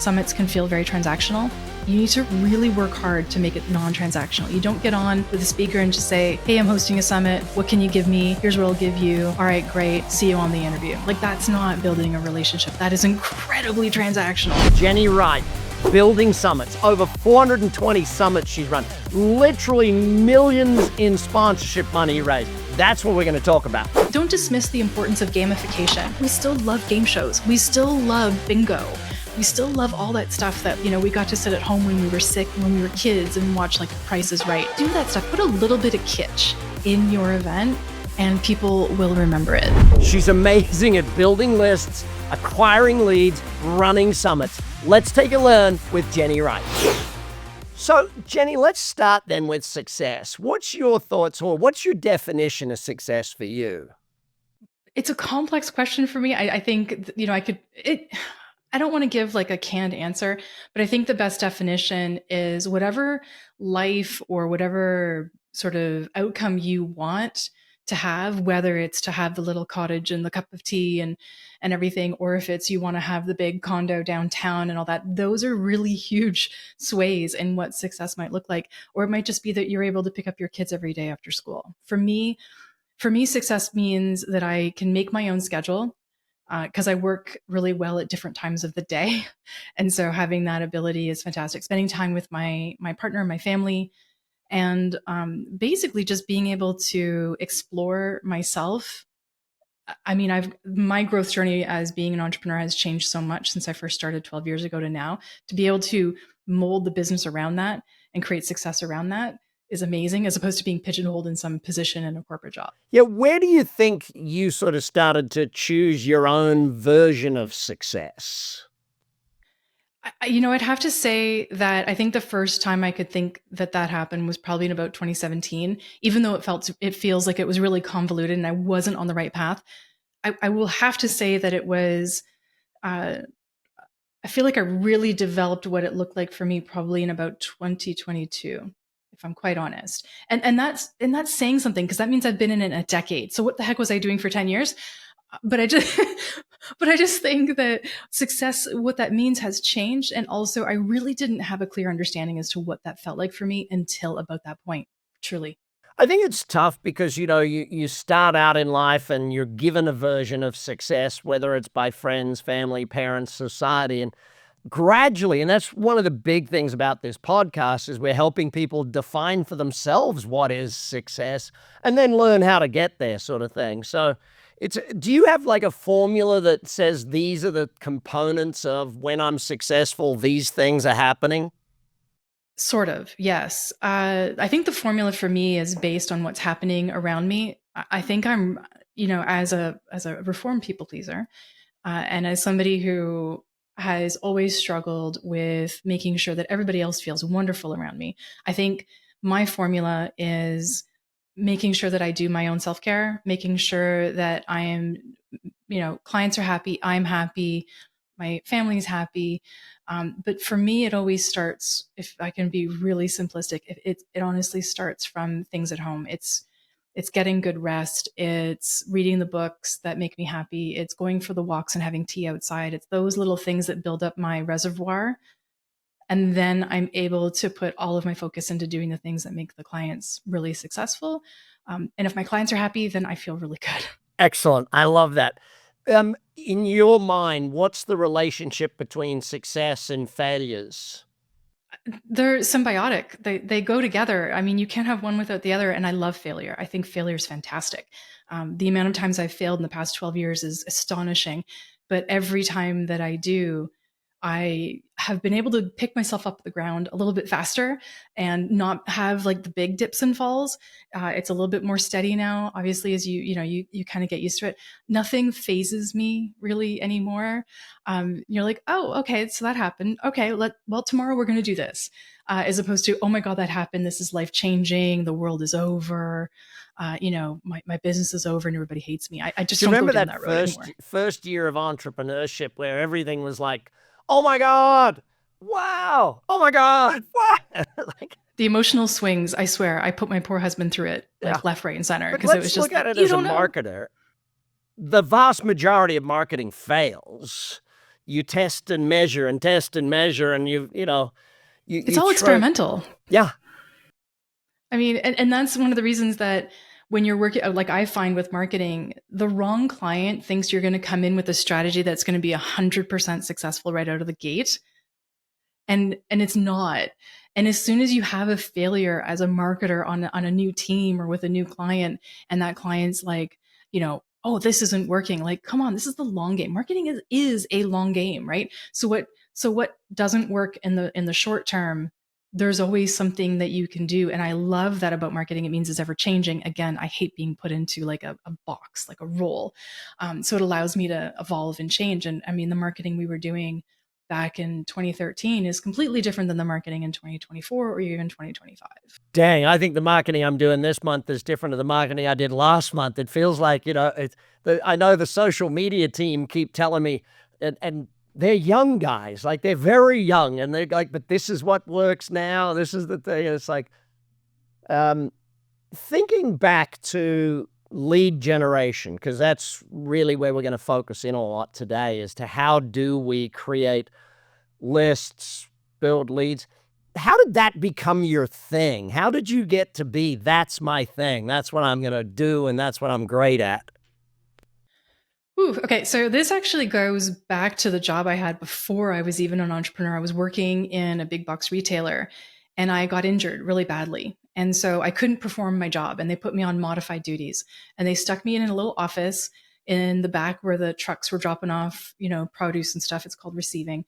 Summits can feel very transactional. You need to really work hard to make it non-transactional. You don't get on with a speaker and just say, hey, I'm hosting a summit. What can you give me? Here's what I'll give you. All right, great. See you on the interview. Like, that's not building a relationship. That is incredibly transactional. Jennie Wright, building summits. Over 420 summits she's run. Literally millions in sponsorship money raised. That's what we're going to talk about. Don't dismiss the importance of gamification. We still love game shows. We still love bingo. We still love all that stuff that, we got to sit at home when we were sick, when we were kids, and watch like Price is Right. Do that stuff. Put a little bit of kitsch in your event and people will remember it. She's amazing at building lists, acquiring leads, running summits. Let's take a learn with Jennie Wright. So, Jennie, let's start then with success. What's your thoughts, or what's your definition of success for you? It's a complex question for me. I think, I don't want to give like a canned answer, but I think the best definition is whatever life or whatever sort of outcome you want to have, whether it's to have the little cottage and the cup of tea and everything, or if it's you want to have the big condo downtown and all that. Those are really huge sways in what success might look like. Or it might just be that you're able to pick up your kids every day after school. For me, success means that I can make my own schedule, because I work really well at different times of the day. And so having that ability is fantastic. Spending time with my partner, my family, and basically just being able to explore myself. I mean, my growth journey as being an entrepreneur has changed so much since I first started 12 years ago to now. To be able to mold the business around that and create success around that is amazing, as opposed to being pigeonholed in some position in a corporate job. Yeah, where do you think you sort of started to choose your own version of success? I'd have to say that I think the first time I could think that happened was probably in about 2017, even though it feels like it was really convoluted and I wasn't on the right path. I will have to say that it was, I feel like I really developed what it looked like for me probably in about 2022. If I'm quite honest. And that's saying something, because that means I've been in it a decade. So what the heck was I doing for 10 years? But I just think that success, what that means has changed. And also I really didn't have a clear understanding as to what that felt like for me until about that point, truly. I think it's tough because, you start out in life and you're given a version of success, whether it's by friends, family, parents, society, and gradually, and that's one of the big things about this podcast, is we're helping people define for themselves what is success and then learn how to get there, sort of thing. So do you have like a formula that says these are the components of when I'm successful, these things are happening? Sort of, yes. I think the formula for me is based on what's happening around me. I think I'm, as a reformed people pleaser, and as somebody who has always struggled with making sure that everybody else feels wonderful around me, I think my formula is making sure that I do my own self-care, making sure that I am, clients are happy, I'm happy, my family's happy. But for me, it always starts, if I can be really simplistic, it honestly starts from things at home. It's getting good rest. It's reading the books that make me happy. It's going for the walks and having tea outside. It's those little things that build up my reservoir. And then I'm able to put all of my focus into doing the things that make the clients really successful. And if my clients are happy, then I feel really good. Excellent. I love that. In your mind, what's the relationship between success and failures? They're symbiotic. They go together. I mean, you can't have one without the other. And I love failure. I think failure is fantastic. The amount of times I've failed in the past 12 years is astonishing. But every time that I do, I have been able to pick myself up the ground a little bit faster and not have like the big dips and falls. It's a little bit more steady now. Obviously, as you kind of get used to it, nothing phases me really anymore. You're like, oh, okay, so that happened. Okay, well, tomorrow we're going to do this, as opposed to, oh my God, that happened. This is life changing. The world is over. My business is over and everybody hates me. I just don't go down that road anymore. First year of entrepreneurship where everything was like, oh my God, wow, oh my God, wow. The emotional swings, I swear, I put my poor husband through it, left, right, and center. Because it was just, look at it as a marketer. The vast majority of marketing fails. you test and measure and test and measure, and It's you all try. experimental. Yeah. I mean, and that's one of the reasons that when you're working, like I find with marketing, the wrong client thinks you're going to come in with a strategy that's going to be 100% successful right out of the gate. And it's not. And as soon as you have a failure as a marketer on a new team or with a new client, and that client's like, oh, this isn't working. Like, come on, this is the long game. Marketing is a long game, right? So what doesn't work in the short term, there's always something that you can do. And I love that about marketing. It means it's ever changing. Again, I hate being put into like a box, like a role. So it allows me to evolve and change. And I mean, the marketing we were doing back in 2013 is completely different than the marketing in 2024 or even 2025. Dang, I think the marketing I'm doing this month is different to the marketing I did last month. It feels like, I know the social media team keep telling me, and they're young guys, like they're very young, and they're like, but this is what works now. This is the thing. It's like, um, thinking back to lead generation, because that's really where we're going to focus in a lot today, as to how do we create lists, build leads. How did that become your thing? How did you get to be, that's my thing, that's what I'm going to do, and that's what I'm great at? Ooh, okay, so this actually goes back to the job I had before I was even an entrepreneur. I was working in a big box retailer and I got injured really badly. And so I couldn't perform my job and they put me on modified duties. And they stuck me in a little office in the back where the trucks were dropping off, produce and stuff. It's called receiving.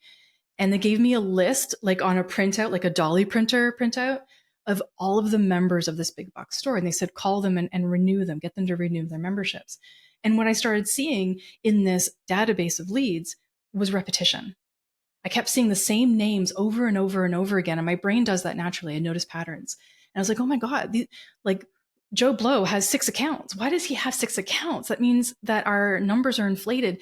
And they gave me a list, like on a printout, like a dolly printer printout, of all of the members of this big box store. And they said, call them and renew them, get them to renew their memberships. And what I started seeing in this database of leads was repetition. I kept seeing the same names over and over and over again. And my brain does that naturally. I notice patterns. And I was like, oh my God, like Joe Blow has 6 accounts. Why does he have 6 accounts? That means that our numbers are inflated.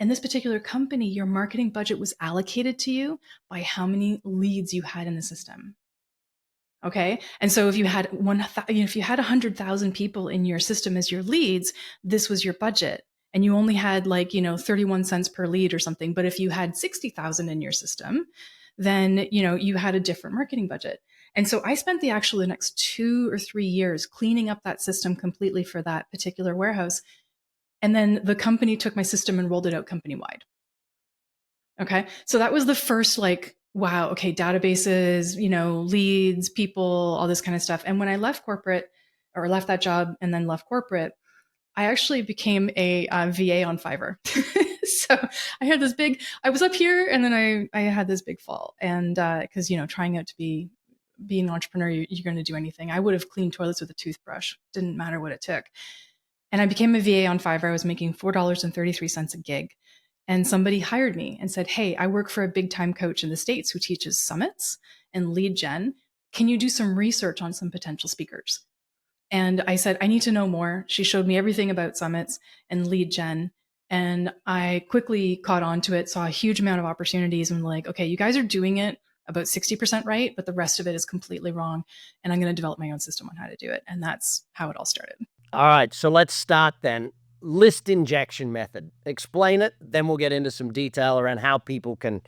In this particular company, your marketing budget was allocated to you by how many leads you had in the system. Okay. And so if you had if you had 100,000 people in your system as your leads, this was your budget. And you only had 31 cents per lead or something. But if you had 60,000 in your system, then, you had a different marketing budget. And so I spent the next 2 or 3 years cleaning up that system completely for that particular warehouse. And then the company took my system and rolled it out company wide. Okay. So that was the first wow, okay, databases, leads, people, all this kind of stuff. And when I left corporate or left that job and then left corporate, I actually became a VA on Fiverr. So I was up here and then I had this big fall. And because, trying out to be an entrepreneur, you're going to do anything. I would have cleaned toilets with a toothbrush. Didn't matter what it took. And I became a VA on Fiverr. I was making $4.33 a gig. And somebody hired me and said, hey, I work for a big time coach in the States who teaches summits and lead gen. Can you do some research on some potential speakers? And I said, I need to know more. She showed me everything about summits and lead gen. And I quickly caught on to it, saw a huge amount of opportunities and like, okay, you guys are doing it about 60% right, but the rest of it is completely wrong. And I'm going to develop my own system on how to do it. And that's how it all started. All right, so let's start then. List injection method. Explain it, then we'll get into some detail around how people can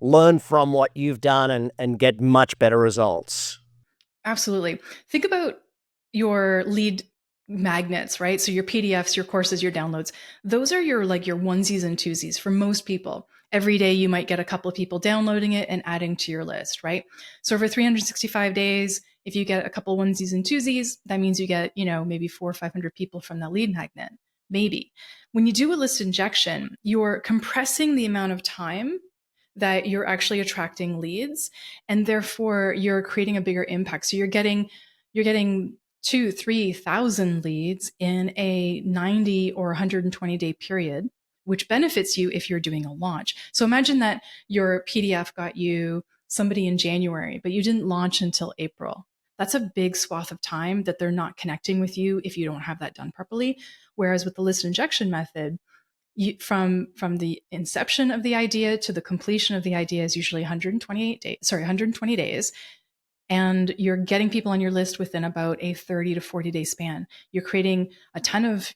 learn from what you've done and get much better results. Absolutely. Think about your lead magnets, right? So your PDFs, your courses, your downloads. Those are your onesies and twosies for most people. Every day you might get a couple of people downloading it and adding to your list, right? So over 365 days, if you get a couple onesies and twosies, that means you get, maybe 400 or 500 people from that lead magnet. Maybe. When you do a list injection, you're compressing the amount of time that you're actually attracting leads, and therefore you're creating a bigger impact. So you're getting 2,000-3,000 leads in a 90 or 120 day period, which benefits you if you're doing a launch. So imagine that your PDF got you somebody in January, but you didn't launch until April. That's a big swath of time that they're not connecting with you if you don't have that done properly. Whereas with the list injection method, from the inception of the idea to the completion of the idea is usually 120 days. And you're getting people on your list within about a 30 to 40 day span. You're creating a ton of,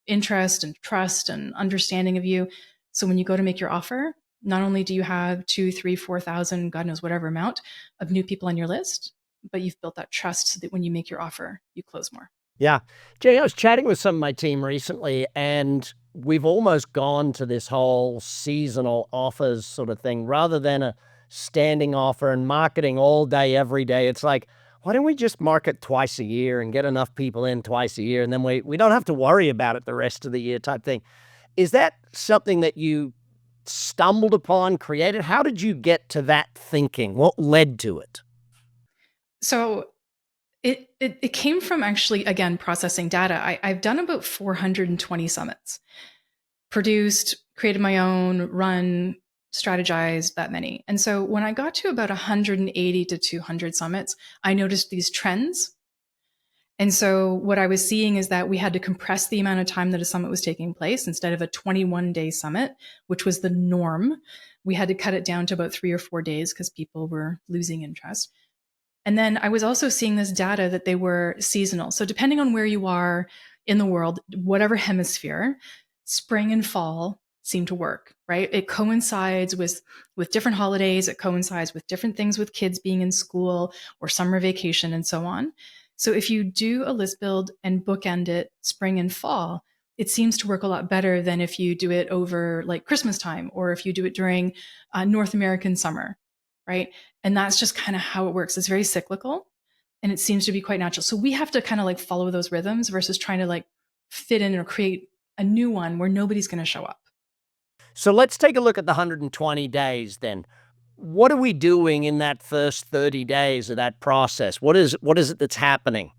interest and trust and understanding of you. So when you go to make your offer, Not only do you have 2, 3, 4,000, God knows whatever amount of new people on your list, but you've built that trust so that when you make your offer, you close more. Yeah. Jenny, I was chatting with some of my team recently, and we've almost gone to this whole seasonal offers sort of thing rather than a standing offer and marketing all day, every day. It's like, why don't we just market twice a year and get enough people in twice a year, and then we don't have to worry about it the rest of the year type thing. Is that something that you stumbled upon, created? How did you get to that thinking? What led to it? So it came from actually, again, processing data. I've done about 420 summits, produced, created my own, run, strategized that many. And so when I got to about 180 to 200 summits, I noticed these trends. And so what I was seeing is that we had to compress the amount of time that a summit was taking place. Instead of a 21-day summit, which was the norm, we had to cut it down to about 3 or 4 days because people were losing interest. And then I was also seeing this data that they were seasonal. So depending on where you are in the world, whatever hemisphere, spring and fall seem to work, right? It coincides with different holidays. It coincides with different things with kids being in school or summer vacation and so on. So if you do a list build and bookend it spring and fall, it seems to work a lot better than if you do it over like Christmas time or if you do it during North American summer, right? And that's just kind of how it works. It's very cyclical and it seems to be quite natural. So we have to kind of like follow those rhythms versus trying to like fit in or create a new one where nobody's going to show up. So let's take a look at the 120 days then. What are we doing in that first 30 days of that process? What is it that's happening?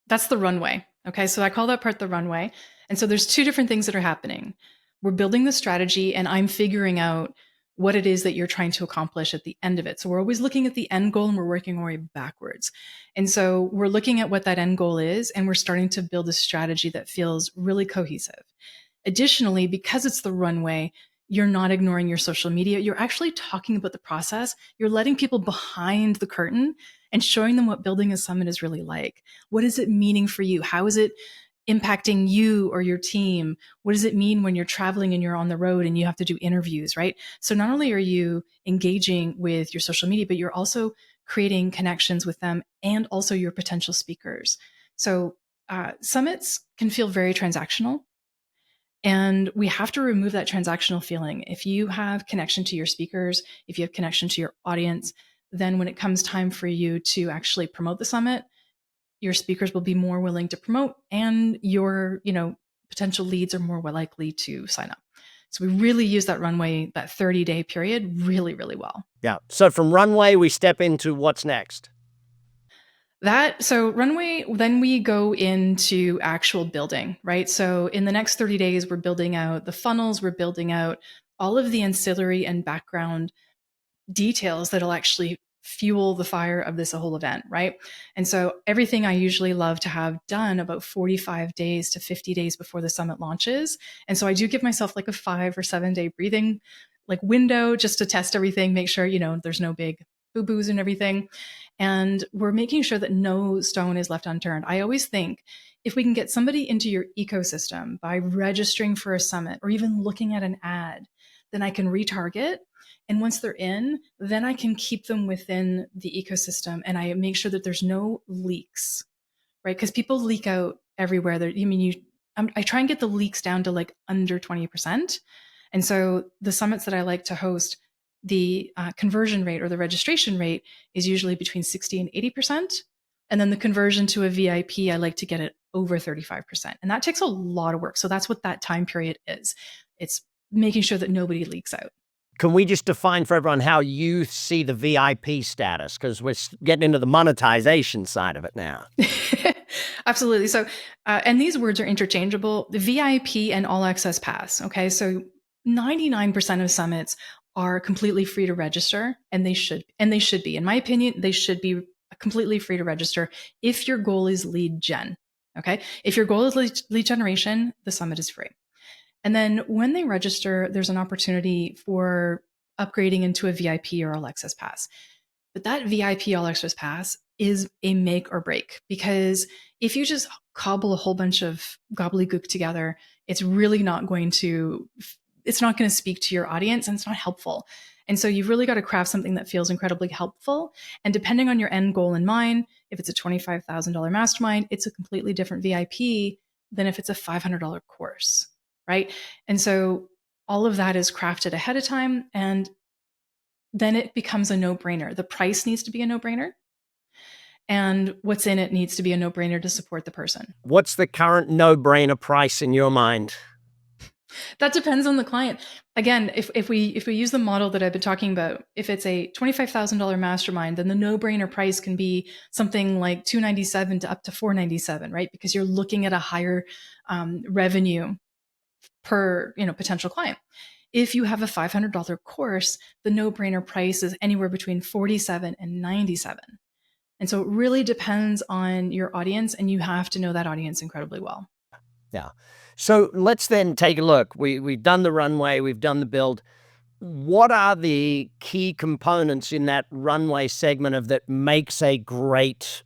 That's the runway. Okay. So I call that part the runway. And so there's two different things that are happening. We're building the strategy and I'm figuring out what it is that you're trying to accomplish at the end of it. So we're always looking at the end goal and we're working our way backwards. And so we're looking at what that end goal is and we're starting to build a strategy that feels really cohesive. Additionally, because it's the runway, you're not ignoring your social media. You're actually talking about the process. You're letting people behind the curtain and showing them what building a summit is really like. What is it meaning for you? How is it impacting you or your team? What does it mean when you're traveling and you're on the road and you have to do interviews, right? So not only are you engaging with your social media, but you're also creating connections with them and also your potential speakers. So summits can feel very transactional. And we have to remove that transactional feeling. If you have connection to your speakers, if you have connection to your audience, then when it comes time for you to actually promote the summit, your speakers will be more willing to promote and your, potential leads are more likely to sign up. So we really use that runway, that 30-day period really, really well. Yeah. So from runway, we step into what's next. So runway, then we go into actual building, right? So in the next 30 days, we're building out the funnels, we're building out all of the ancillary and background details that'll actually fuel the fire of this whole event, right? And so everything I usually love to have done about 45 days to 50 days before the summit launches. And so I do give myself like a 5 or 7 day breathing like window just to test everything, make sure, there's no big boo-boos and everything. And we're making sure that no stone is left unturned. I always think if we can get somebody into your ecosystem by registering for a summit or even looking at an ad, then I can retarget. And once they're in, then I can keep them within the ecosystem and I make sure that there's no leaks, right? Because people leak out everywhere. I try and get the leaks down to like under 20%. And so the summits that I like to host, the conversion rate or the registration rate is usually between 60 and 80%. And then the conversion to a VIP, I like to get it over 35%. And that takes a lot of work. So that's what that time period is. It's making sure that nobody leaks out. Can we just define for everyone how you see the VIP status? Because we're getting into the monetization side of it now. Absolutely. So, and these words are interchangeable. The VIP and all access pass. Okay. So 99% of summits are completely free to register and they should be, in my opinion, they should be completely free to register if your goal is lead gen. Okay. If your goal is lead generation, the summit is free. And then when they register, there's an opportunity for upgrading into a VIP or all access pass. But that VIP all access pass is a make or break because if you just cobble a whole bunch of gobbledygook together, it's really not going to it's not going to speak to your audience and it's not helpful. And so you've really got to craft something that feels incredibly helpful. And depending on your end goal in mind, if it's a $25,000 mastermind, it's a completely different VIP than if it's a $500 course, right? And so all of that is crafted ahead of time, and then it becomes a no-brainer. The price needs to be a no-brainer, and what's in it needs to be a no-brainer to support the person. What's the current no-brainer price in your mind? That depends on the client. Again, if we use the model that I've been talking about, if it's a $25,000 mastermind, then the no-brainer price can be something like $297 to up to $497, right? Because you're looking at a higher revenue per potential client. If you have a $500 course, the no-brainer price is anywhere between $47 and $97. And so it really depends on your audience, and you have to know that audience incredibly well. Yeah. So let's then take a look. We've done the runway, we've done the build. What are the key components in that runway segment of that makes a great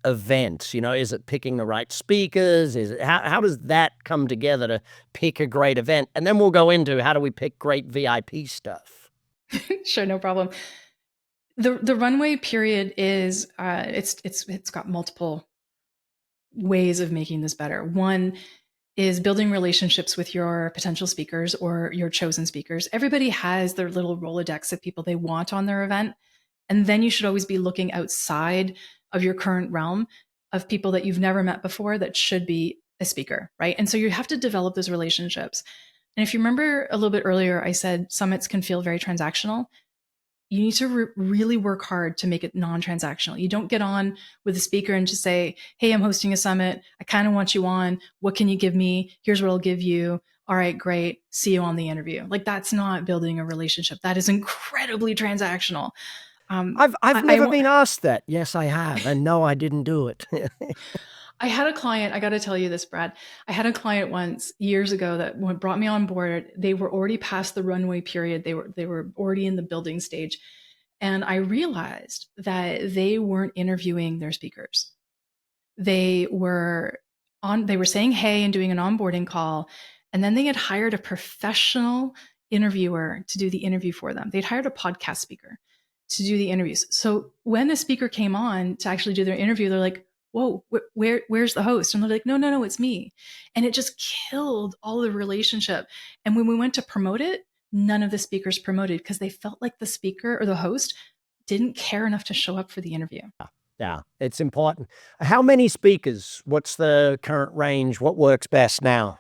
event? Is it picking the right speakers? Is it how does that come together to pick a great event? And then we'll go into how do we pick great VIP stuff. Sure, no problem. The runway period is it's got multiple ways of making this better. One is building relationships with your potential speakers or your chosen speakers. Everybody has their little Rolodex of people they want on their event. And then you should always be looking outside of your current realm of people that you've never met before that should be a speaker, right? And so you have to develop those relationships. And if you remember a little bit earlier, I said summits can feel very transactional. You need to really work hard to make it non-transactional. You don't get on with a speaker and just say, hey, I'm hosting a summit. I kind of want you on. What can you give me? Here's what I'll give you. All right, great. See you on the interview. Like, that's not building a relationship. That is incredibly transactional. I've never been asked that. Yes, I have. And no, I didn't do it. I had a client, I got to tell you this, Brad. I had a client once years ago that brought me on board. They were already past the runway period. They were already in the building stage. And I realized that they weren't interviewing their speakers. They were saying hey and doing an onboarding call, and then they had hired a professional interviewer to do the interview for them. They'd hired a podcast speaker to do the interviews. So when a speaker came on to actually do their interview, they're like, whoa, where's the host? And they're like, no, it's me. And it just killed all the relationship. And when we went to promote it, none of the speakers promoted because they felt like the speaker or the host didn't care enough to show up for the interview. Yeah, it's important. How many speakers? What's the current range? What works best now?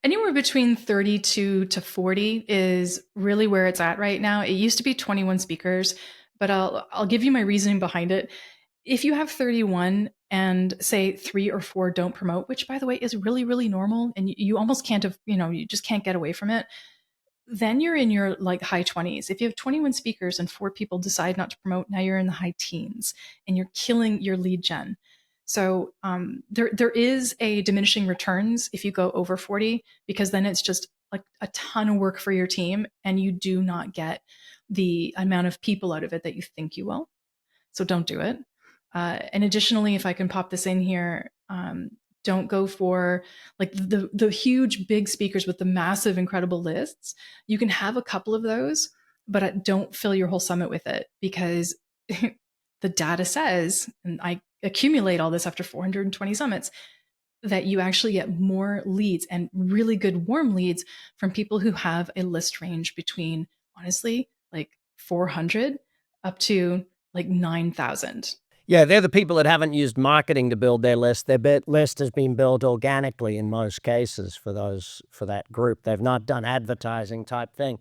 Anywhere between 32 to 40 is really where it's at right now. It used to be 21 speakers, but I'll give you my reasoning behind it. If you have 31 and say 3 or 4 don't promote, which by the way is really, really normal, and you almost can't have, you just can't get away from it, then you're in your like high 20s. If you have 21 speakers and 4 people decide not to promote, now you're in the high teens and you're killing your lead gen. So there is a diminishing returns if you go over 40, because then it's just like a ton of work for your team and you do not get the amount of people out of it that you think you will. So don't do it. And additionally, if I can pop this in here, don't go for like the huge big speakers with the massive incredible lists. You can have a couple of those, but don't fill your whole summit with it, because the data says, and I accumulate all this after 420 summits, that you actually get more leads and really good warm leads from people who have a list range between, honestly, like 400 up to like 9,000. Yeah, they're the people that haven't used marketing to build their list. Their list has been built organically in most cases for that group. They've not done advertising type thing.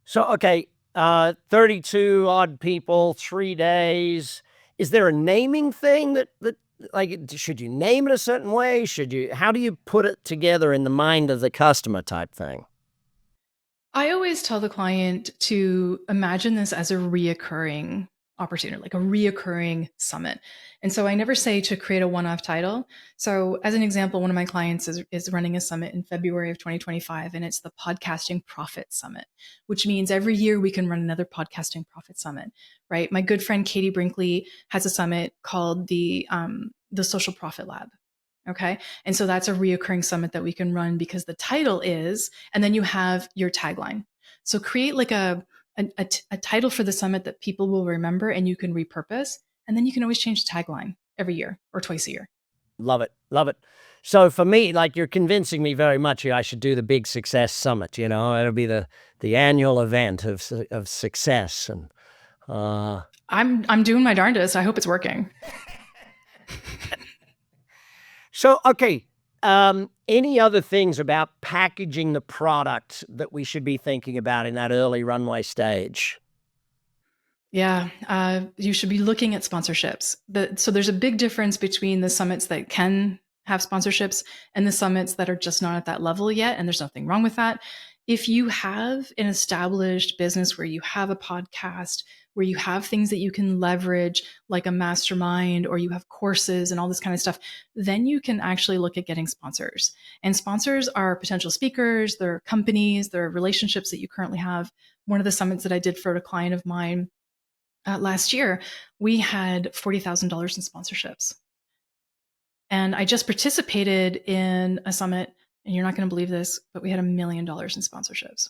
So, okay, 32 odd people, 3 days. Is there a naming thing that like, should you name it a certain way? How do you put it together in the mind of the customer type thing? I always tell the client to imagine this as a reoccurring opportunity, like a reoccurring summit. And so I never say to create a one-off title. So as an example, one of my clients is running a summit in February of 2025, and it's the Podcasting Profit Summit, which means every year we can run another Podcasting Profit Summit, right? My good friend Katie Brinkley has a summit called the Social Profit Lab. Okay. And so that's a reoccurring summit that we can run because the title is, and then you have your tagline. So create like a title for the summit that people will remember and you can repurpose. And then you can always change the tagline every year or twice a year. Love it. Love it. So for me, like, you're convincing me very much I should do the Big Success Summit. It'll be the annual event of success. And I'm doing my darndest. I hope it's working. so, okay. Any other things about packaging the product that we should be thinking about in that early runway stage? Yeah, you should be looking at sponsorships. So there's a big difference between the summits that can have sponsorships and the summits that are just not at that level yet. And there's nothing wrong with that. If you have an established business where you have a podcast, where you have things that you can leverage, like a mastermind, or you have courses and all this kind of stuff, then you can actually look at getting sponsors. And sponsors are potential speakers, they're companies, they're relationships that you currently have. One of the summits that I did for a client of mine last year, we had $40,000 in sponsorships. And I just participated in a summit, and you're not going to believe this, but we had $1 million in sponsorships.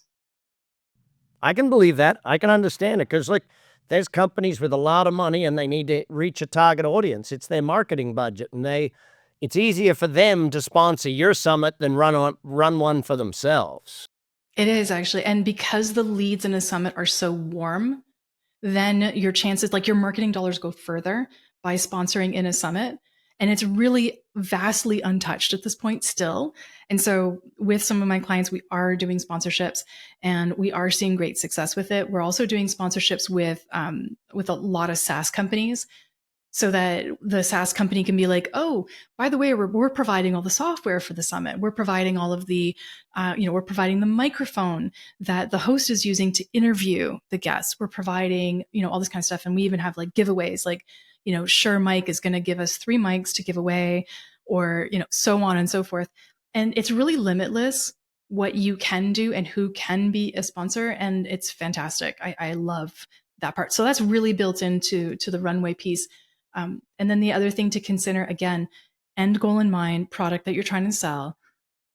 I can believe that. I can understand it because, look, there's companies with a lot of money and they need to reach a target audience. It's their marketing budget, and it's easier for them to sponsor your summit than run one for themselves. It is actually. And because the leads in a summit are so warm, then your chances, like your marketing dollars go further by sponsoring in a summit. And it's really vastly untouched at this point still. And so with some of my clients, we are doing sponsorships and we are seeing great success with it. We're also doing sponsorships with a lot of SaaS companies, so that the SaaS company can be like, oh, by the way, we're providing all the software for the summit. We're providing all of the, we're providing the microphone that the host is using to interview the guests. We're providing, all this kind of stuff. And we even have like giveaways, like, Sure Mike is going to give us 3 mics to give away, or, so on and so forth. And it's really limitless what you can do and who can be a sponsor. And it's fantastic. I love that part. So that's really built into the runway piece. And then the other thing to consider, again, end goal in mind, product that you're trying to sell.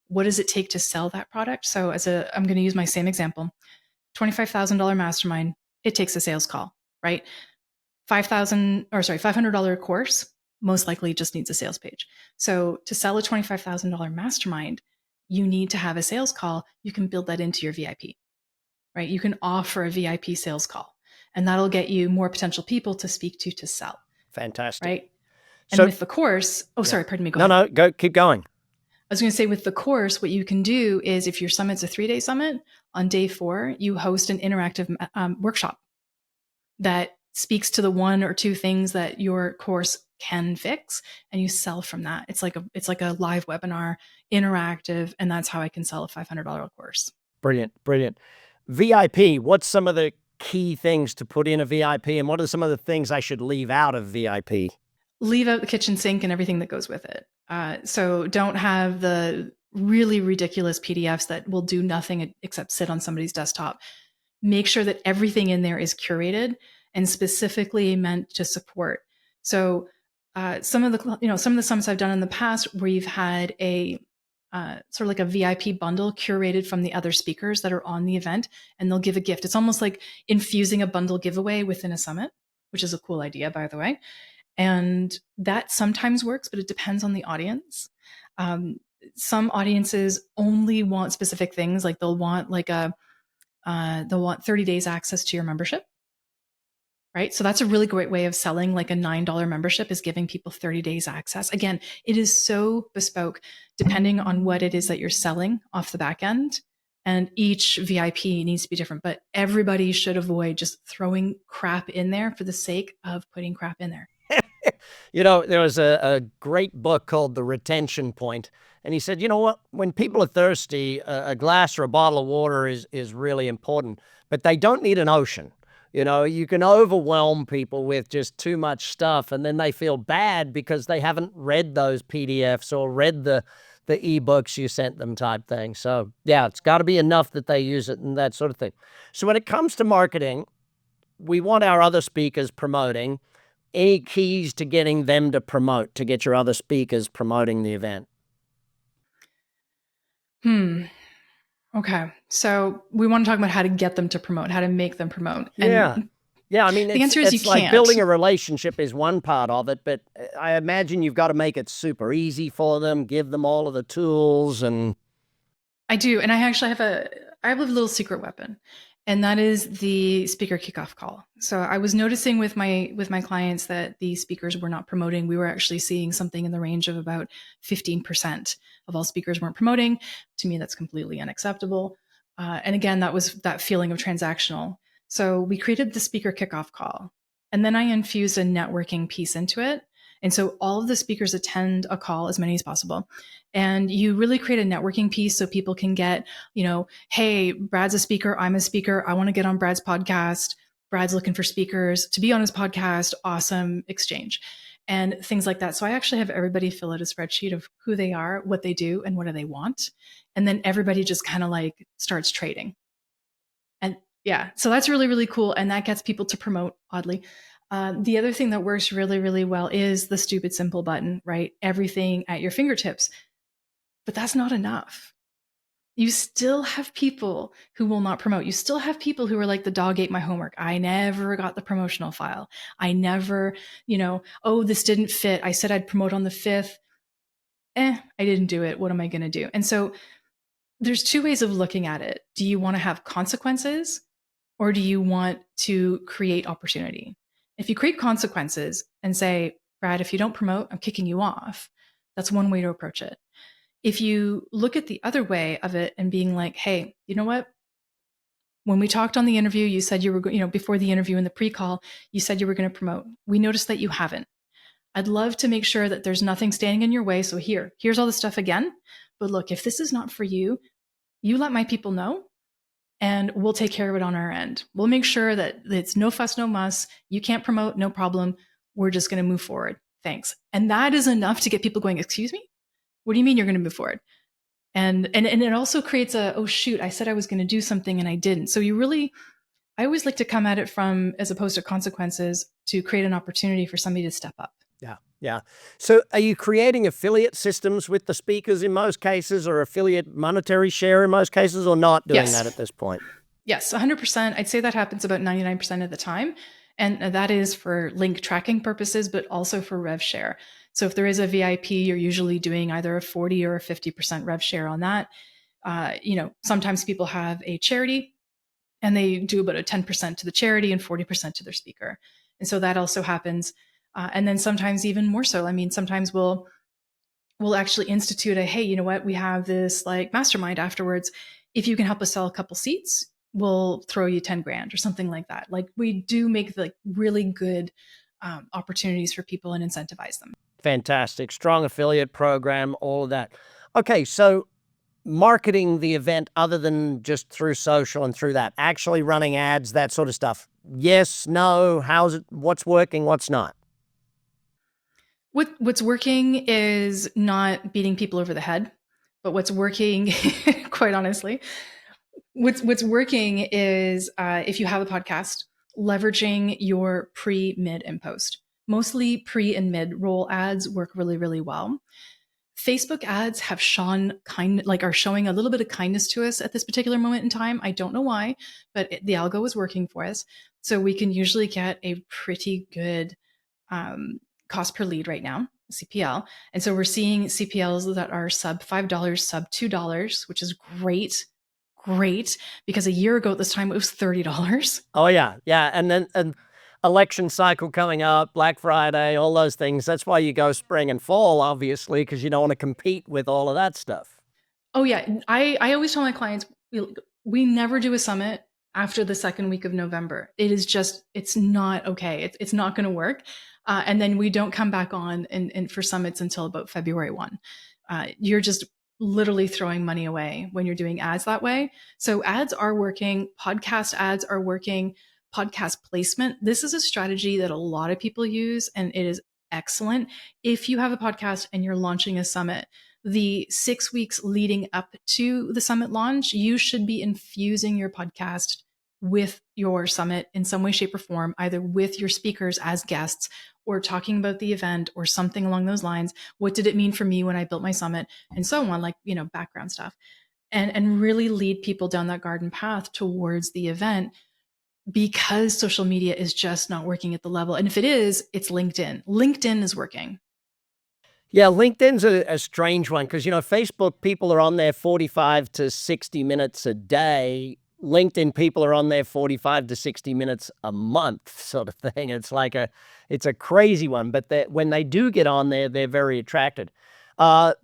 What does it take to sell that product? So I'm going to use my same example, $25,000 mastermind, it takes a sales call, right? $500 course, most likely just needs a sales page. So to sell a $25,000 mastermind, you need to have a sales call. You can build that into your VIP, right? You can offer a VIP sales call, and that'll get you more potential people to speak to sell. Fantastic. Right. And with the course, sorry, pardon me. Go ahead. No, keep going. I was going to say, with the course, what you can do is, if your summit's a 3-day summit, on day 4, you host an interactive workshop that speaks to the 1 or 2 things that your course can fix, and you sell from that. It's like a live webinar, interactive, and that's how I can sell a $500 course. Brilliant. VIP, what's some of the key things to put in a VIP, and what are some of the things I should leave out of VIP? Leave out the kitchen sink and everything that goes with it. So don't have the really ridiculous PDFs that will do nothing except sit on somebody's desktop. Make sure that everything in there is curated and specifically meant to support. So some of the summits I've done in the past, where you've had a sort of like a VIP bundle curated from the other speakers that are on the event, and they'll give a gift. It's almost like infusing a bundle giveaway within a summit, which is a cool idea, by the way. And that sometimes works, but it depends on the audience. Some audiences only want specific things, like they'll want 30 days access to your membership, right? So that's a really great way of selling, like a $9 membership, is giving people 30 days access. Again, it is so bespoke depending on what it is that you're selling off the back end. And each VIP needs to be different, but everybody should avoid just throwing crap in there for the sake of putting crap in there. There was a great book called The Retention Point, and he said, you know what, when people are thirsty, a glass or a bottle of water is really important, but they don't need an ocean. You can overwhelm people with just too much stuff, and then they feel bad because they haven't read those PDFs or read the ebooks you sent them, type thing. So yeah, it's got to be enough that they use it and that sort of thing. So when it comes to marketing, we want our other speakers promoting. any keys to getting them to promote, to get your other speakers promoting the event? Okay. So we want to talk about how to get them to promote, how to make them promote. Yeah. And Yeah, I mean, the answer is you it's like can't. building a relationship is one part of it, but I imagine you've got to make it super easy for them, give them all of the tools and I do. And I have a little secret weapon. And that is the speaker kickoff call. So I was noticing with my clients that the speakers were not promoting. We were actually seeing something in the range of about 15% of all speakers weren't promoting. To me, that's completely unacceptable. And again, that was that feeling of transactional. So we created the speaker kickoff call. And then I infused a networking piece into it. And so all of the speakers attend a call, as many as possible. And you really create a networking piece so people can get, hey, Brad's a speaker. I'm a speaker. I want to get on Brad's podcast. Brad's looking for speakers to be on his podcast. Awesome exchange and things like that. So I actually have everybody fill out a spreadsheet of who they are, what they do, and what do they want. And then everybody just kind of like starts trading. And yeah, so that's really, really cool. And that gets people to promote, oddly. The other thing that works really, really well is the stupid simple button, right? Everything at your fingertips. But that's not enough. You still have people who will not promote. You still have people who are like, the dog ate my homework. I never got the promotional file. I never, oh, this didn't fit. I said I'd promote on the 5th. I didn't do it. What am I going to do? And so there's two ways of looking at it. Do you want to have consequences or do you want to create opportunity? If you create consequences and say, Brad, if you don't promote, I'm kicking you off, that's one way to approach it. If you look at the other way of it and being like, hey, you know what? When we talked on the interview, you said you were, before the interview and the pre-call, you said you were going to promote. We noticed that you haven't. I'd love to make sure that there's nothing standing in your way. So here's all the stuff again. But look, if this is not for you, you let my people know and we'll take care of it on our end. We'll make sure that it's no fuss, no muss. You can't promote, no problem. We're just going to move forward. Thanks. And that is enough to get people going, excuse me? What do you mean you're going to move forward? And it also creates oh shoot, I said I was going to do something and I didn't. So I always like to come at it from, as opposed to consequences, to create an opportunity for somebody to step up. yeah, yeah. So are you creating affiliate systems with the speakers in most cases, or affiliate monetary share in most cases, or not doing that at this point? Yes, 100%. I'd say that happens about 99% of the time. And that is for link tracking purposes, but also for rev share. So if there is a VIP, you're usually doing either a 40 or a 50% rev share on that. Sometimes people have a charity and they do about a 10% to the charity and 40% to their speaker. And so that also happens. And then sometimes even more so. I mean, sometimes we'll actually institute hey, you know what? We have this like mastermind afterwards. If you can help us sell a couple seats, we'll throw you 10 grand or something like that. Like we do make like really good opportunities for people and incentivize them. Fantastic. Strong affiliate program, all of that. Okay, so marketing the event other than just through social and through that, actually running ads, that sort of stuff. Yes, no, how's it, what's working, what's not? What's working is not beating people over the head, but what's working, quite honestly, what's working is if you have a podcast, leveraging your pre, mid, and post. Mostly pre and mid roll ads work really, really well. Facebook ads have are showing a little bit of kindness to us at this particular moment in time. I don't know why, but the algo is working for us. So we can usually get a pretty good cost per lead right now, CPL. And so we're seeing CPLs that are sub $5, sub $2, which is great, because a year ago at this time it was $30. Oh yeah, yeah, and then election cycle coming up, Black Friday, all those things. That's why you go spring and fall, obviously, because you don't want to compete with all of that stuff. Oh yeah, I always tell my clients we never do a summit after the second week of November. It's not okay. It's not going to work. And then we don't come back on and for summits until about February 1. You're just literally throwing money away when you're doing ads that way. So ads are working. Podcast ads are working. Podcast placement. This is a strategy that a lot of people use, and it is excellent. If you have a podcast and you're launching a summit, the 6 weeks leading up to the summit launch, you should be infusing your podcast with your summit in some way, shape, or form, either with your speakers as guests or talking about the event or something along those lines. What did it mean for me when I built my summit, and so on, like, background stuff, and really lead people down that garden path towards the event, because social media is just not working at the level. And if it is, it's LinkedIn. LinkedIn is working. Yeah, LinkedIn's a strange one because, Facebook people are on there 45 to 60 minutes a day. LinkedIn people are on there 45 to 60 minutes a month, sort of thing. It's a crazy one, but when they do get on there, they're very attracted.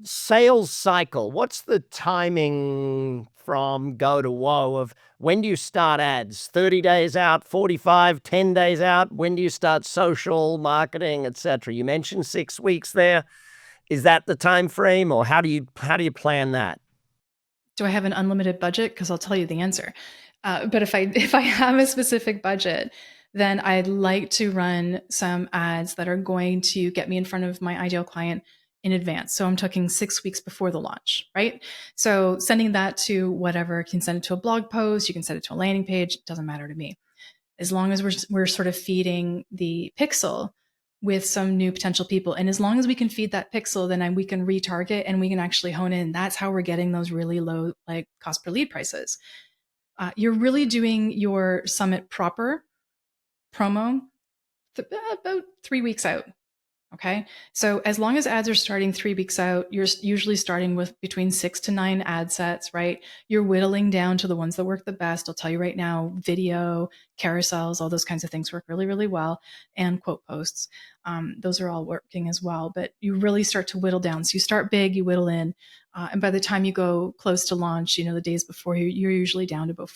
Sales cycle. What's the timing from go to whoa of when do you start ads? 30 days out, 45, 10 days out? When do you start social marketing, etc.? You mentioned 6 weeks there. Is that the time frame, or how do you plan that? Do I have an unlimited budget? Because I'll tell you the answer. But if I have a specific budget, then I'd like to run some ads that are going to get me in front of my ideal client in advance. So I'm talking 6 weeks before the launch, right? So sending that to whatever, you can send it to a blog post, you can send it to a landing page, it doesn't matter to me. As long as we're sort of feeding the pixel with some new potential people, and as long as we can feed that pixel, then we can retarget and we can actually hone in. That's how we're getting those really low, like, cost per lead prices. You're really doing your summit proper promo about 3 weeks out. Okay. So as long as ads are starting 3 weeks out, you're usually starting with between 6 to 9 ad sets, right? You're whittling down to the ones that work the best. I'll tell you right now, video, carousels, all those kinds of things work really, really well. And quote posts. Those are all working as well. But you really start to whittle down. So you start big, you whittle in. And by the time you go close to launch, the days before, you're usually down to about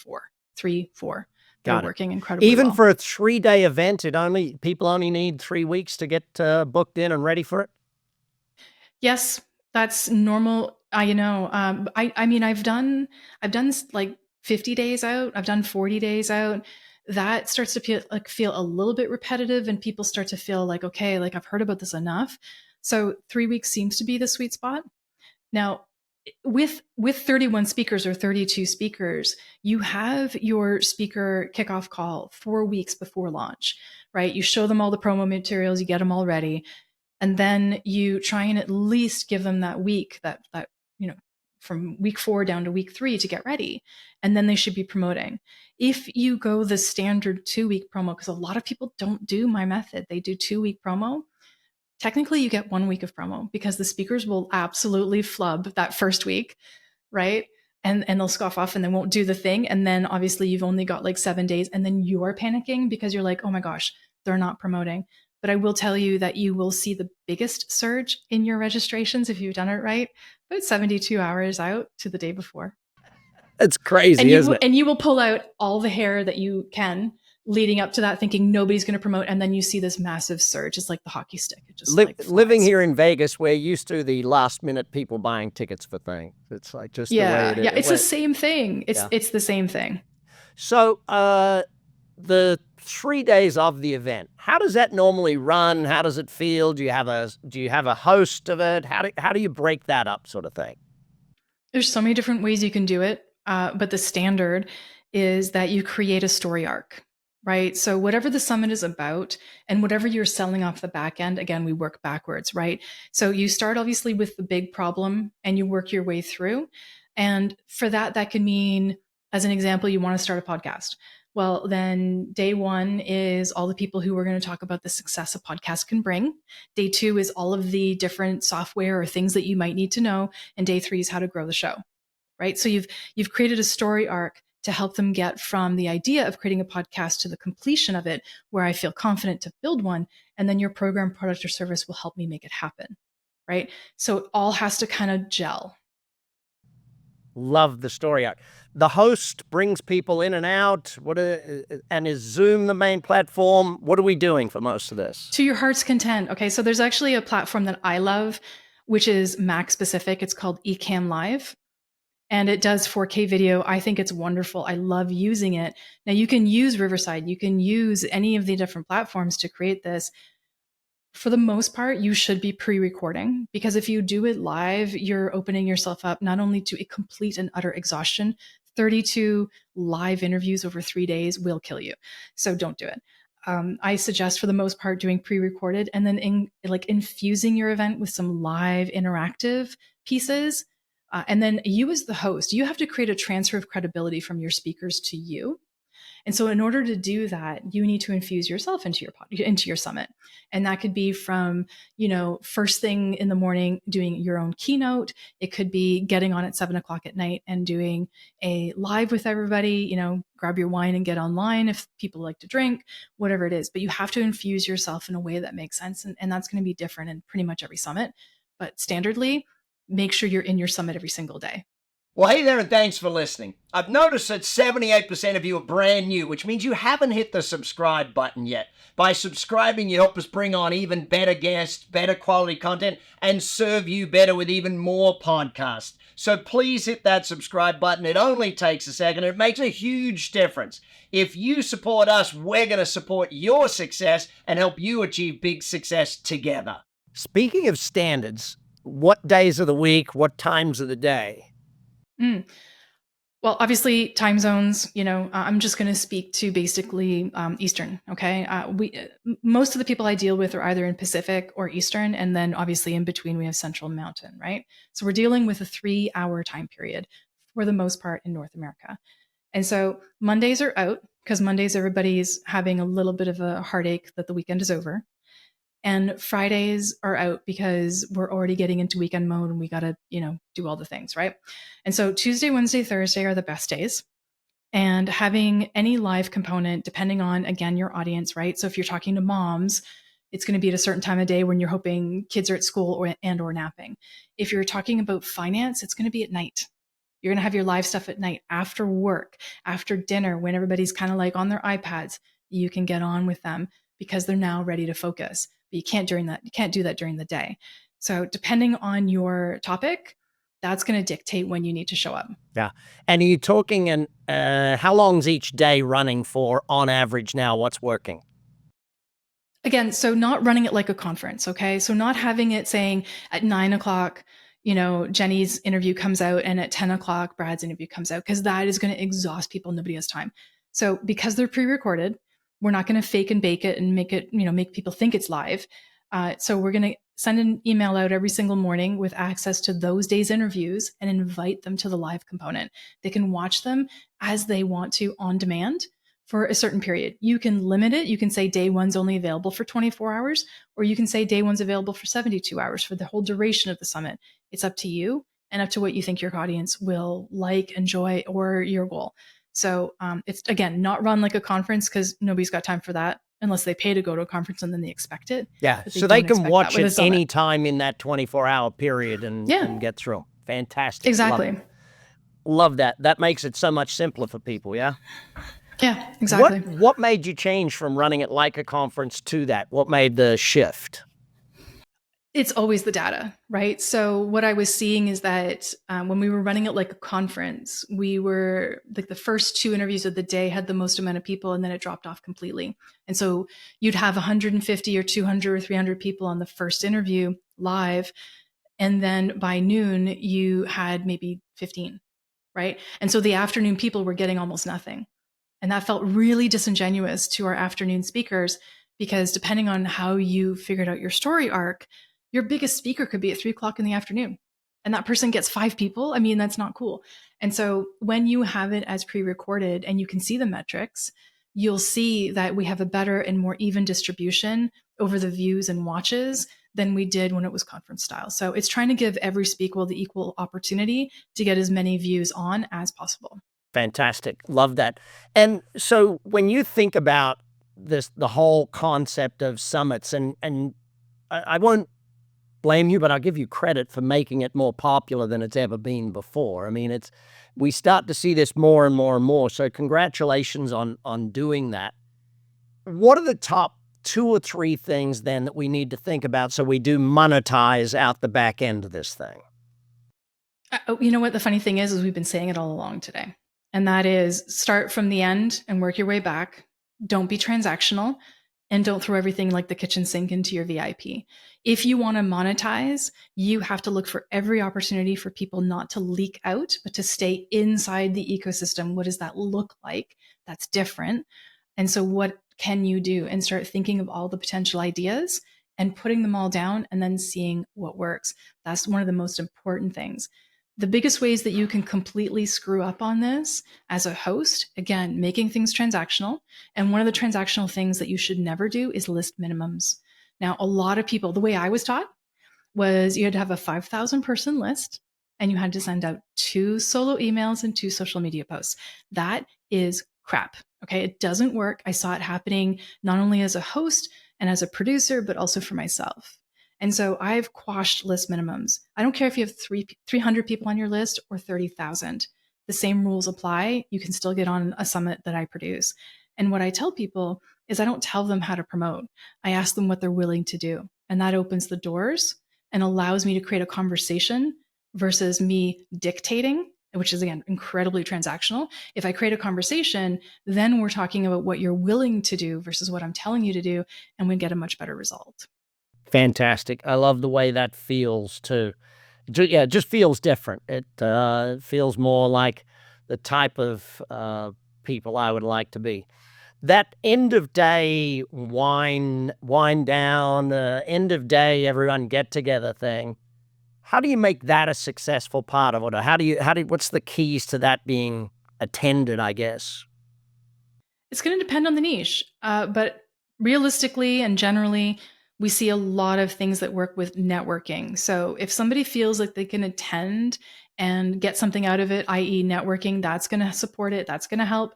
3, 4. They're Got it. working incredibly Even well. for a 3-day event, people only need 3 weeks to get booked in and ready for it? Yes, that's normal. I mean, I've done like 50 days out. I've done 40 days out. That starts to feel a little bit repetitive, and people start to feel like, okay, like I've heard about this enough. So 3 weeks seems to be the sweet spot. Now, with 31 speakers or 32 speakers, you have your speaker kickoff call 4 weeks before launch, right? You show them all the promo materials, you get them all ready, and then you try and at least give them that week, that you know from week 4 down to week 3 to get ready, and then they should be promoting. If you go the standard 2-week promo, because a lot of people don't do my method, they do 2-week promo. Technically you get 1 week of promo because the speakers will absolutely flub that first week, right? And they'll scoff off and they won't do the thing, and then obviously you've only got like 7 days, and then you're panicking because you're like, oh my gosh, they're not promoting. But I will tell you that you will see the biggest surge in your registrations if you've done it right about 72 hours out to the day before. It's And crazy, isn't it? you will pull out all the hair that you can leading up to that, thinking nobody's going to promote, and then you see this massive surge. It's like the hockey stick. It just like Living flies. here in Vegas, we're used to the last minute people buying tickets for things. It's like just the way Yeah, it yeah, is. it's the same thing. It's Yeah. it's the same thing. So, the 3 days of the event, how does that normally run? How does it feel? Do you have a host of it? How do you break that up, sort of thing? There's so many different ways you can do it, but the standard is that you create a story arc, right? So whatever the summit is about and whatever you're selling off the back end, again, we work backwards, right? So you start obviously with the big problem and you work your way through. And for that, that could mean, as an example, you want to start a podcast. Well, then day 1 is all the people who are going to talk about the success a podcast can bring. Day 2 is all of the different software or things that you might need to know, and day 3 is how to grow the show, right? So you've created a story arc to help them get from the idea of creating a podcast to the completion of it, where I feel confident to build one, and then your program, product, or service will help me make it happen, right? So it all has to kind of gel. Love the story arc. The host brings people in and out. And is Zoom the main platform? What are we doing for most of this? To your heart's content. Okay, so there's actually a platform that I love, which is Mac specific. It's called Ecamm Live, and it does 4K video. I think it's wonderful. I love using it. Now you can use Riverside, you can use any of the different platforms to create this. For the most part, you should be pre-recording, because if you do it live, you're opening yourself up not only to a complete and utter exhaustion 32 live interviews over 3 days will kill you. So don't do it. I suggest for the most part doing pre-recorded and then infusing your event with some live interactive pieces. And then you as the host, you have to create a transfer of credibility from your speakers to you. And so in order to do that, you need to infuse yourself into your summit. And that could be from, first thing in the morning, doing your own keynote. It could be getting on at 7 o'clock at night and doing a live with everybody, grab your wine and get online if people like to drink, whatever it is. But you have to infuse yourself in a way that makes sense. And that's going to be different in pretty much every summit. But standardly, make sure you're in your summit every single day. Well, hey there, and thanks for listening. I've noticed that 78% of you are brand new, which means you haven't hit the subscribe button yet. By subscribing, you help us bring on even better guests, better quality content, and serve you better with even more podcasts. So please hit that subscribe button. It only takes a second. It makes a huge difference. If you support us, we're going to support your success and help you achieve big success together. Speaking of standards, what days of the week, what times of the day? Well, obviously, time zones. I'm just going to speak to basically Eastern. Okay, most of the people I deal with are either in Pacific or Eastern, and then obviously in between we have Central Mountain. Right, so we're dealing with a 3-hour time period for the most part in North America. And so Mondays are out because Mondays everybody's having a little bit of a heartache that the weekend is over. And Fridays are out because we're already getting into weekend mode and we got to, do all the things, right? And so Tuesday, Wednesday, Thursday are the best days. And having any live component, depending on, again, your audience, right? So if you're talking to moms, it's going to be at a certain time of day when you're hoping kids are at school or napping. If you're talking about finance, it's going to be at night. You're going to have your live stuff at night after work, after dinner, when everybody's kind of like on their iPads. You can get on with them because they're now ready to focus. But you can't do that during the day. So depending on your topic, that's going to dictate when you need to show up. Yeah. And are you talking, and how long's each day running for on average now? What's working? Again, so not running it like a conference, okay? So not having it saying at 9 o'clock, Jennie's interview comes out and at 10 o'clock, Brad's interview comes out, because that is going to exhaust people. Nobody has time. So because they're pre-recorded, we're not going to fake and bake it and make it, make people think it's live. So we're going to send an email out every single morning with access to those days' interviews and invite them to the live component. They can watch them as they want to on demand for a certain period. You can limit it. You can say day one's only available for 24 hours, or you can say day one's available for 72 hours for the whole duration of the summit. It's up to you and up to what you think your audience will like, enjoy, or your goal. So it's, again, not run like a conference because nobody's got time for that unless they pay to go to a conference and then they expect it. Yeah, so they can watch it any time in that 24-hour period and get through. Fantastic. Exactly. Love that. That makes it so much simpler for people, yeah? Yeah, exactly. What made you change from running it like a conference to that? What made the shift? It's always the data, right? So what I was seeing is that when we were running it like a conference, we were like the first 2 interviews of the day had the most amount of people, and then it dropped off completely. And so you'd have 150 or 200 or 300 people on the first interview live. And then by noon, you had maybe 15, right? And so the afternoon people were getting almost nothing. And that felt really disingenuous to our afternoon speakers, because depending on how you figured out your story arc, your biggest speaker could be at 3 o'clock in the afternoon. And that person gets 5 people. I mean, that's not cool. And so when you have it as pre-recorded and you can see the metrics, you'll see that we have a better and more even distribution over the views and watches than we did when it was conference style. So it's trying to give every speaker the equal opportunity to get as many views on as possible. Fantastic. Love that. And so when you think about this, the whole concept of summits, and I won't blame you, but I'll give you credit for making it more popular than it's ever been before. I mean, we start to see this more and more and more. So congratulations on doing that. What are the top 2 or 3 things then that we need to think about so we do monetize out the back end of this thing? You know what the funny thing is we've been saying it all along today. And that is, start from the end and work your way back. Don't be transactional. and don't throw everything like the kitchen sink into your VIP. If you want to monetize, you have to look for every opportunity for people not to leak out, but to stay inside the ecosystem. What does that look like? That's different. And so, what can you do? And start thinking of all the potential ideas and putting them all down and then seeing what works. That's one of the most important things. The biggest ways that you can completely screw up on this as a host, again, making things transactional. And one of the transactional things that you should never do is list minimums. Now, a lot of people, the way I was taught was you had to have a 5,000 person list and you had to send out 2 solo emails and 2 social media posts. That is crap. Okay. It doesn't work. I saw it happening not only as a host and as a producer, but also for myself. And so I've quashed list minimums. I don't care if you have 300 people on your list or 30,000. The same rules apply. You can still get on a summit that I produce. And what I tell people is I don't tell them how to promote. I ask them what they're willing to do. And that opens the doors and allows me to create a conversation versus me dictating, which is, again, incredibly transactional. If I create a conversation, then we're talking about what you're willing to do versus what I'm telling you to do, and we get a much better result. Fantastic. I love the way that feels too. Yeah, it just feels different. It feels more like the type of people I would like to be. That end of day wind down, end of day everyone get together thing. How do you make that a successful part of it? Or what's the keys to that being attended, I guess? It's going to depend on the niche, but realistically and generally, we see a lot of things that work with networking. So if somebody feels like they can attend and get something out of it, i.e., networking, that's going to support it. That's going to help.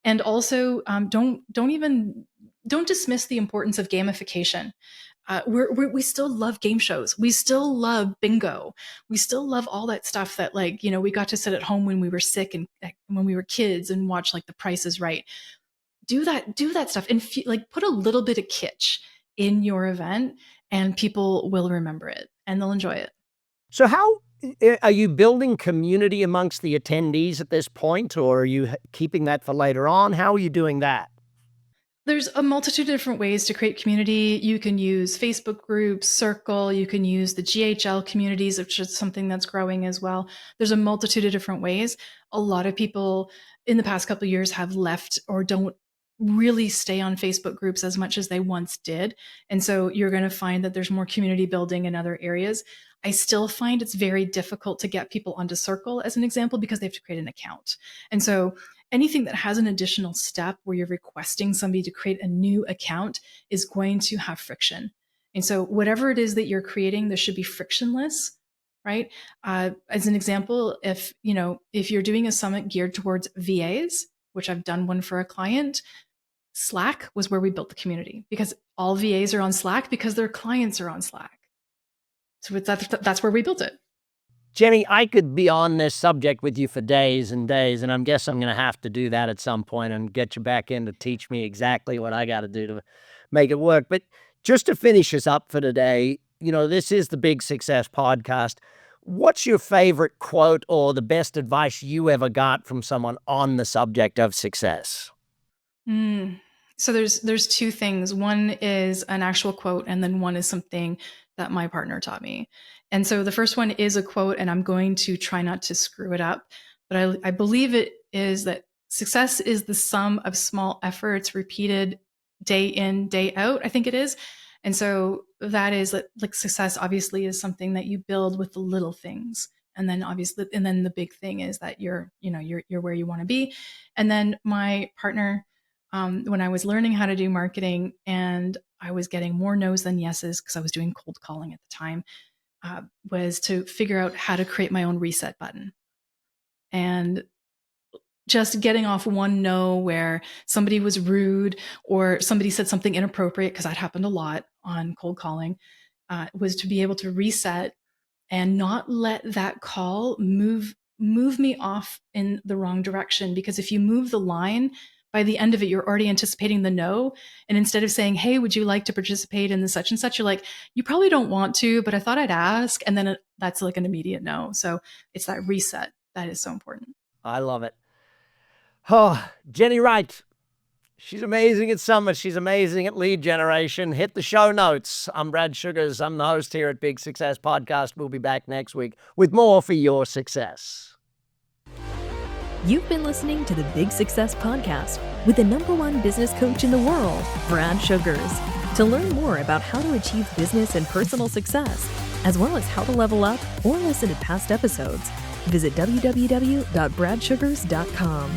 And also, don't dismiss the importance of gamification. We still love game shows. We still love bingo. We still love all that stuff that, like, we got to sit at home when we were sick and when we were kids and watch like The Price is Right. Do that stuff and like put a little bit of kitsch in your event, and people will remember it and they'll enjoy it. So how are you building community amongst the attendees at this point, or are you keeping that for later on? How are you doing that? There's a multitude of different ways to create community. You can use Facebook groups, Circle, you can use the GHL communities, which is something that's growing as well. There's a multitude of different ways. A lot of people in the past couple of years have left or don't really stay on Facebook groups as much as they once did. And so you're going to find that there's more community building in other areas. I still find it's very difficult to get people onto Circle as an example because they have to create an account. And so anything that has an additional step where you're requesting somebody to create a new account is going to have friction. And so whatever it is that you're creating, there should be frictionless, right? As an example, if you're doing a summit geared towards VAs, which I've done one for a client, Slack was where we built the community because all VAs are on Slack because their clients are on Slack. So that's where we built it. Jennie, I could be on this subject with you for days and days, and I guess I'm going to have to do that at some point and get you back in to teach me exactly what I got to do to make it work. But just to finish us up for today, this is the Big Success Podcast. What's your favorite quote or the best advice you ever got from someone on the subject of success? So there's 2 things. One is an actual quote, and then one is something that my partner taught me. And so the first one is a quote, and I'm going to try not to screw it up, but I believe it is that success is the sum of small efforts repeated day in, day out, I think it is. And so that is that, like, success obviously is something that you build with the little things. And then the big thing is that you're where you want to be. And then my partner, when I was learning how to do marketing and I was getting more no's than yeses because I was doing cold calling at the time, was to figure out how to create my own reset button. And just getting off one no where somebody was rude or somebody said something inappropriate, because that happened a lot on cold calling, was to be able to reset and not let that call move me off in the wrong direction. Because if you move the line, by the end of it, you're already anticipating the no. And instead of saying, hey, would you like to participate in the such and such, you're like, you probably don't want to, but I thought I'd ask. And then that's like an immediate no. So it's that reset that is so important. I love it. Oh, Jennie Wright, She's amazing at Summit. She's amazing at lead generation. Hit the show notes. I'm Brad Sugars. I'm the host here at Big Success Podcast. We'll be back next week with more for your success. You've been listening to the Big Success Podcast with the #1 business coach in the world, Brad Sugars. To learn more about how to achieve business and personal success, as well as how to level up or listen to past episodes, visit www.bradsugars.com.